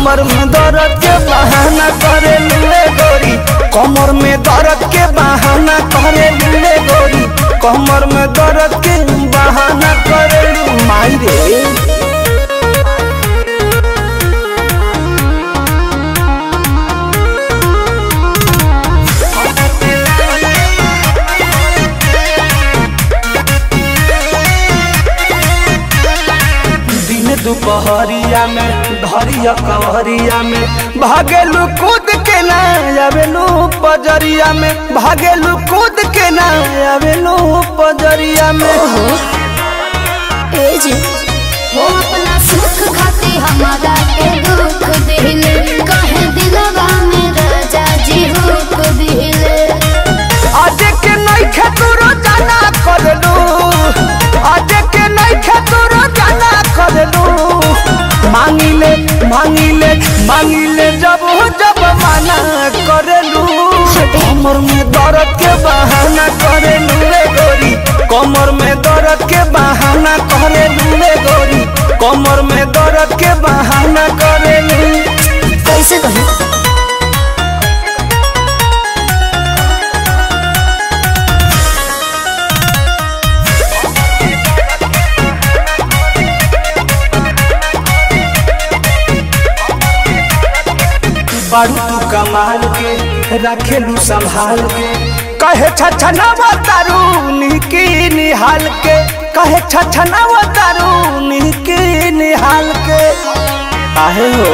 कमर में दर्द के बहाना करे लूले गोरी, कमर में दर्द के बहाना करे लूले गोरी, कमर में दर्द के बहाना करे लू माई रे। दोपहरिया में धरिया कवरिया में भागेलू कूद के ना आवेलू पजरिया में, भागेलू कूद के ना आवेलू पजरिया में। वो अपना सुख खाती हमारा के दुख दिले, कहे दिलवा में राजा जी हुक दिले। आज के नहीं खेतुरो जाना करलू, आज के नहीं खेतुरो जाना करलू, मांगिले मांगिले मांगिले जब जब माना करलू, कमर में दर्द के बहाना करलू रे गोरी, कमर में दर्द के बहाना करलू रे गोरी, कमर में दर्द के बहाना करलू। कैसे कहे बारू तू कमाल के रखेलू संभाल के, कहे छछनावा तारू निकी निहाल के, कहे छछनावा तारू निकी निहाल के। आहे हो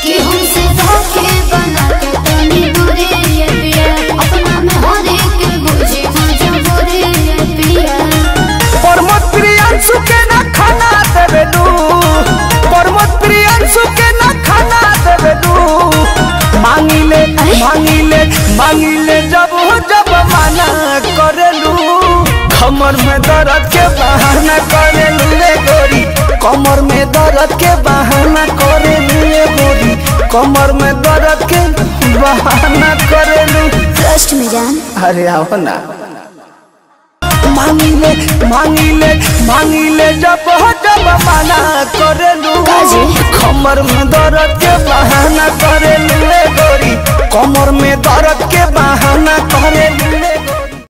कि हमसे धोखे बना के तनी दूरी ये पिया, अपना में हर एक बुझे मजबूरी ये पिया। परमत प्रियांशु के ना खाना देवेलू, परमत प्रियांशु के ना खाना देवेलू, मांगिले मांगिले मांगिले जब जब माना करेलू, कमर में दर्द के बहाना करेलू रे गोरी, कमर में दर्द के बहाना करेलू रे गोरी, कमर में दर्द के बहाना करेलू। ट्रस्ट में जान। अरे आओ ना। मांगिले मांगिले मांगिले जब जब माना करेलू, कमर में दर्द के बहाना करेलू